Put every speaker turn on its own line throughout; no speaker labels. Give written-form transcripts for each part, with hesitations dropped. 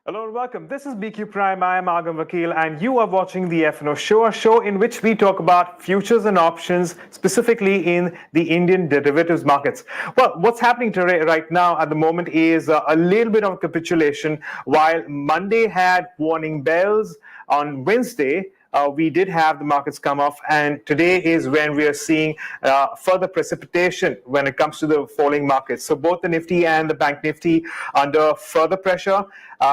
Hello and welcome. This is BQ Prime. I am Agam Vakil, and you are watching the F&O Show, a show in which we talk about futures and options, specifically in the Indian derivatives markets. Well, what's happening today, right now, at the moment, is a little bit of capitulation. While Monday had warning bells, on Wednesday, we did have the markets come off, and today is when we are seeing further precipitation when it comes to the falling markets. So both the Nifty and the Bank Nifty under further pressure.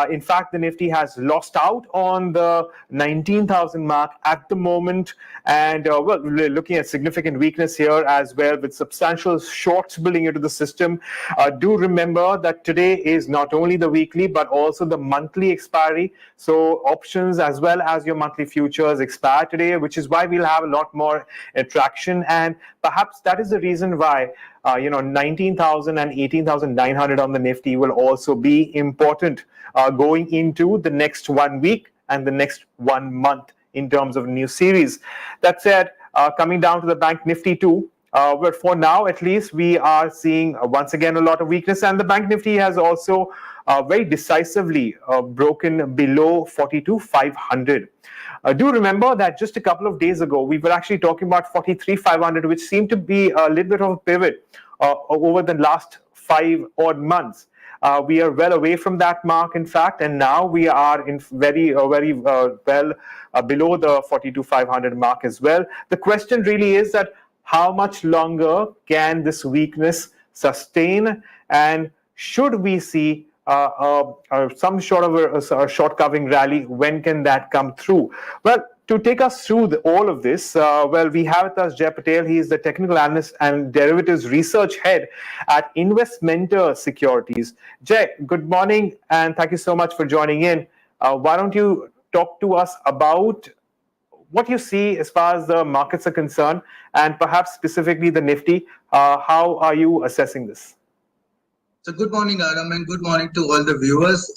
In fact, the Nifty has lost out on the 19,000 mark at the moment, and well, we're looking at significant weakness here as well, with substantial shorts building into the system. Do remember that today is not only the weekly but also the monthly expiry. So options as well as your monthly futures expire today, which is why we'll have a lot more traction, and perhaps that is the reason why 19,000 and 18,900 on the Nifty will also be important going into the next 1 week and the next 1 month in terms of new series. That said, coming down to the Bank Nifty too, but for now, at least, we are seeing once again a lot of weakness, and the Bank Nifty has also very decisively broken below 42,500. Do remember that just a couple of days ago, we were actually talking about 43,500, which seemed to be a little bit of a pivot over the last 5 odd months. We are well away from that mark, in fact, and now we are in very well below the 42,500 mark as well. The question really is that how much longer can this weakness sustain, and should we see some sort of a short covering rally? When can that come through? Well, to take us through all of this, well, we have with us Jay Patel. He is the technical analyst and derivatives research head at InvestMentor Securities. Jay, good morning, and thank you so much for joining in. Why don't you talk to us about what you see as far as the markets are concerned, and perhaps specifically the Nifty? How are you assessing this?
So good morning, Adam, and good morning to all the viewers.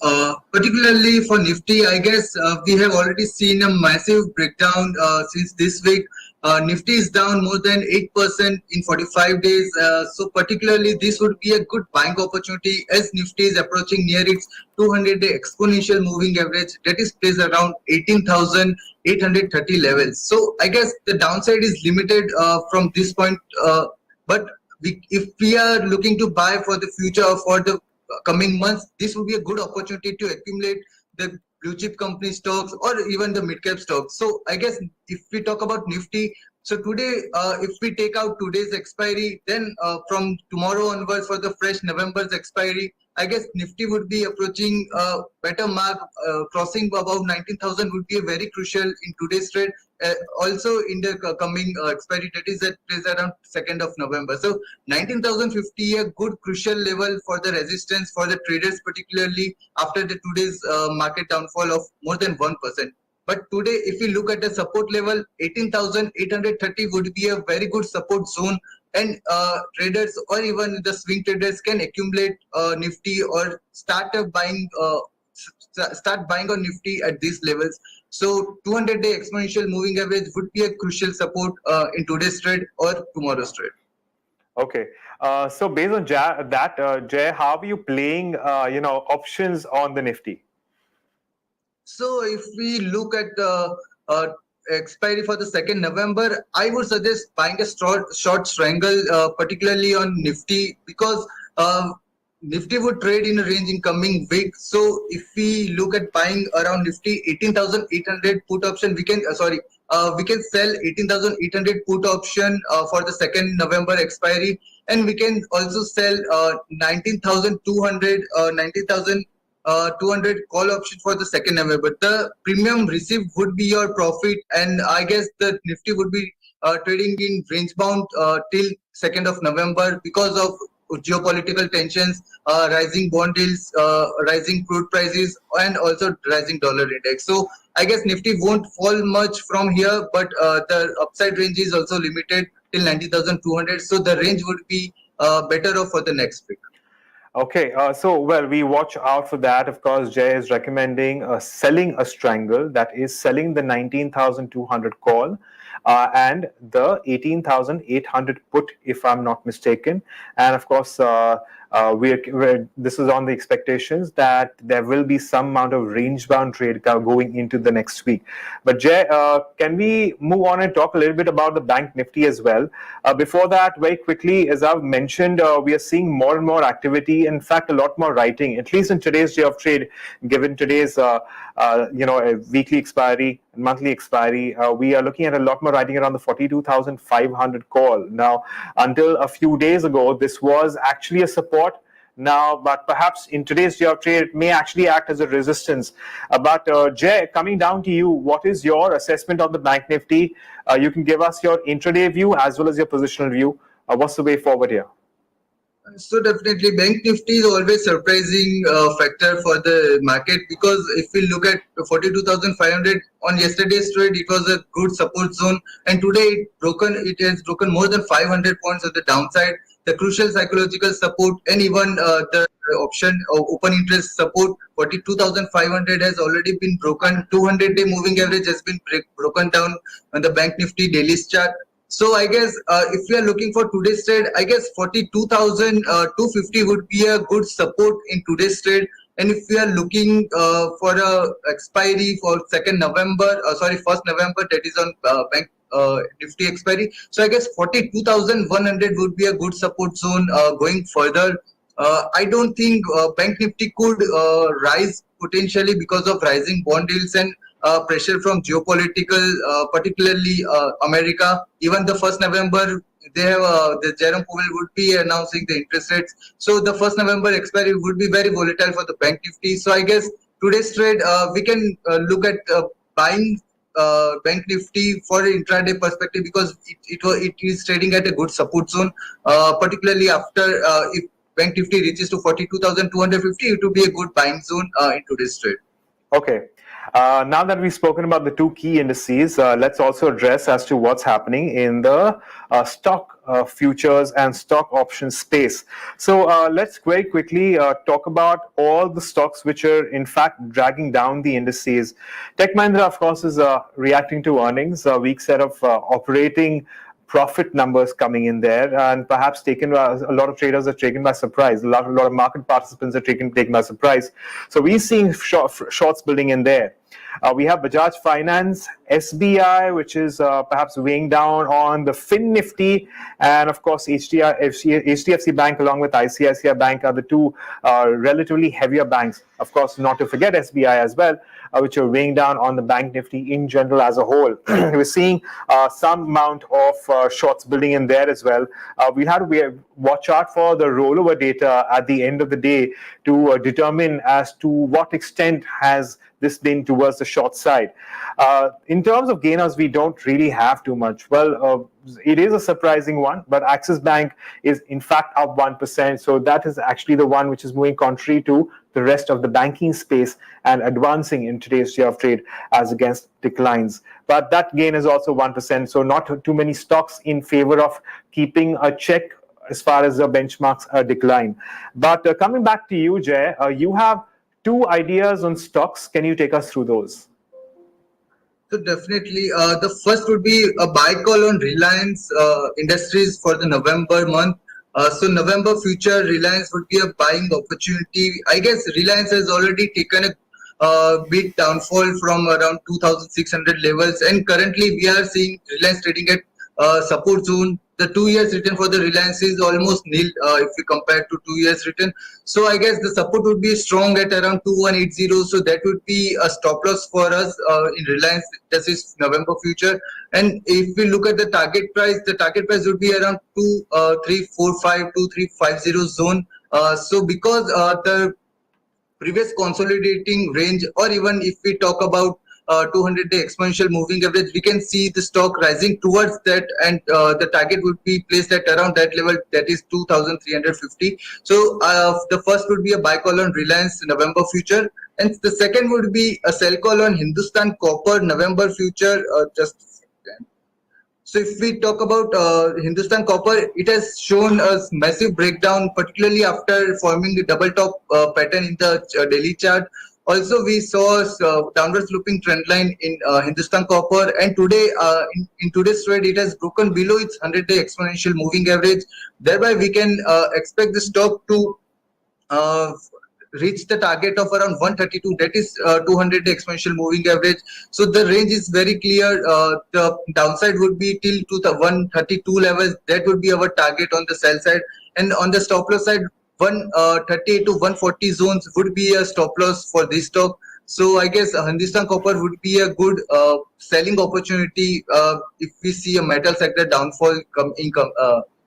Particularly for Nifty, I guess we have already seen a massive breakdown since this week. Nifty is down more than 8% in 45 days. So particularly, this would be a good buying opportunity as Nifty is approaching near its 200-day exponential moving average that is placed around 18,830 levels. So I guess the downside is limited from this point, but if we are looking to buy for the future or for the coming months, this would be a good opportunity to accumulate the blue chip company stocks or even the mid cap stocks. So I guess if we talk about Nifty, so today, if we take out today's expiry, then from tomorrow onwards for the fresh November's expiry, I guess Nifty would be approaching a better mark. Crossing above 19,000 would be very crucial in today's trade. Also in the coming expiry that is around 2nd of November. So 19,050, a good crucial level for the resistance for the traders, particularly after the today's market downfall of more than 1%. But today, if we look at the support level, 18,830 would be a very good support zone, and traders or even the swing traders can accumulate Nifty or start buying on Nifty at these levels. So 200-day exponential moving average would be a crucial support in today's trade or tomorrow's trade.
Okay, so based on that, Jay, how are you playing options on the Nifty?
So if we look at the expiry for the 2nd November, I would suggest buying a short strangle, particularly on Nifty, because Nifty would trade in a range in coming week. So if we look at buying around Nifty 18,800 put option, we can sell 18,800 put option for the 2nd November expiry, and we can also sell 19,200 call option for the 2nd November. The premium received would be your profit, and I guess the Nifty would be trading in range bound till 2nd of November because of geopolitical tensions, rising bond yields, rising crude prices, and also rising dollar index. So I guess Nifty won't fall much from here, but the upside range is also limited till 90,200. So the range would be better off for the next week.
Okay, so well, we watch out for that. Of course, Jay is recommending selling a strangle, that is selling the 19,200 call. and the 18,800 put, if I'm not mistaken. And of course, this is on the expectations that there will be some amount of range-bound trade going into the next week. But Jay, can we move on and talk a little bit about the Bank Nifty as well? Before that, very quickly, as I've mentioned, we are seeing more and more activity. In fact, a lot more writing, at least in today's day of trade, given today's weekly expiry, monthly expiry. We are looking at a lot more writing around the 42,500 call. Now, until a few days ago, this was actually a support now, but perhaps in today's day of trade, it may actually act as a resistance. But Jay, coming down to you, what is your assessment of the Bank Nifty? You can give us your intraday view as well as your positional view. What's the way forward here?
So definitely Bank Nifty is always surprising factor for the market, because if we look at 42,500 on yesterday's trade, it was a good support zone, and today it has broken more than 500 points at the downside. The crucial psychological support and even the option open interest support 42,500 has already been broken. 200-day moving average has been broken down on the Bank Nifty daily chart. So I guess if we are looking for today's trade, I guess 42,250 would be a good support in today's trade. And if we are looking for a expiry for 1st November, that is on Bank Nifty expiry. So I guess 42,100 would be a good support zone going further. I don't think Bank Nifty could rise potentially because of rising bond yields and pressure from geopolitical, particularly America. Even the 1st November, they have the Jerome Powell would be announcing the interest rates. So the 1st November expiry would be very volatile for the Bank Nifty. So I guess today's trade, we can look at buying Bank Nifty for an intraday perspective, because it is trading at a good support zone, particularly after if Bank Nifty reaches to 42,250, it would be a good buying zone in today's trade.
Okay. Now that we've spoken about the two key indices, let's also address as to what's happening in the stock futures and stock options space. So let's very quickly talk about all the stocks which are in fact dragging down the indices. Tech Mahindra, of course, is reacting to earnings, a weak set of operating profit numbers coming in there, and perhaps a lot of traders are taken by surprise. A lot of market participants are taken by surprise. So we're seeing shorts building in there. We have Bajaj Finance, SBI, which is perhaps weighing down on the Fin Nifty, and of course HDFC Bank along with ICICI Bank are the two relatively heavier banks. Of course, not to forget SBI as well, which are weighing down on the Bank Nifty in general as a whole. We're seeing some amount of shorts building in there as well. We have to watch out for the rollover data at the end of the day to determine as to what extent has this been towards the short side. In terms of gainers, we don't really have too much. Well, it is a surprising one, but Axis Bank is in fact up 1%. So that is actually the one which is moving contrary to the rest of the banking space and advancing in today's day of trade as against declines. But that gain is also 1%. So not too many stocks in favor of keeping a check as far as the benchmarks decline. But coming back to you, Jay, you have two ideas on stocks. Can you take us through those?
So definitely, the first would be a buy call on Reliance Industries for the November month. So November future Reliance would be a buying opportunity. I guess Reliance has already taken a big downfall from around 2,600 levels, and currently we are seeing Reliance trading at support zone. The 2 years return for the Reliance is almost nil if we compare to 2 years return. So I guess the support would be strong at around 2180. So that would be a stop loss for us in Reliance. This is November future. And if we look at the target price would be around 2345, 2350 zone. So because the previous consolidating range, or even if we talk about 200-day exponential moving average, we can see the stock rising towards that, and the target would be placed at around that level, that is 2,350. So the first would be a buy call on Reliance November future, and the second would be a sell call on Hindustan Copper November future. So if we talk about Hindustan Copper, it has shown a massive breakdown, particularly after forming the double top pattern in the daily chart. Also, we saw downward sloping trend line in Hindustan Copper, and today in today's trade, it has broken below its 100-day exponential moving average. Thereby, we can expect the stock to reach the target of around 132, that is 200-day exponential moving average. So the range is very clear. The downside would be till to the 132 levels. That would be our target on the sell side, and on the stop loss side, 138 to 140 zones would be a stop loss for this stock. So I guess Hindustan Copper would be a good selling opportunity if we see a metal sector downfall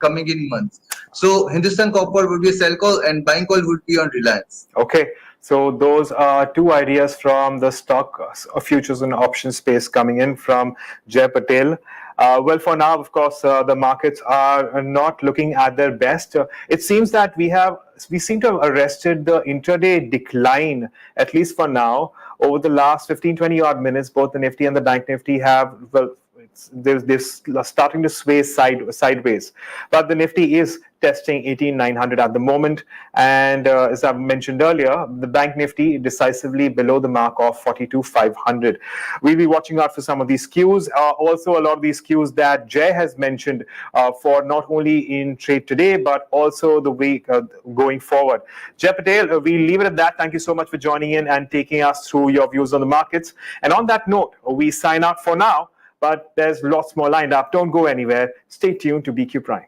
coming in months. So Hindustan Copper would be a sell call, and buying call would be on Reliance.
Okay, so those are two ideas from the stock futures and options space coming in from Jay Patel. Well, for now, of course, the markets are not looking at their best. It seems that we seem to have arrested the intraday decline, at least for now. Over the last 15-20 odd minutes, both the Nifty and the Bank Nifty have, well, they're starting to sway sideways, but the Nifty is testing 18,900 at the moment, and as I mentioned earlier, the Bank Nifty decisively below the mark of 42,500. We'll be watching out for some of these cues. Also, a lot of these cues that Jay has mentioned for not only in trade today, but also the week going forward. Jay Patel, we leave it at that. Thank you so much for joining in and taking us through your views on the markets. And on that note, we sign out for now. But there's lots more lined up. Don't go anywhere. Stay tuned to BQ Prime.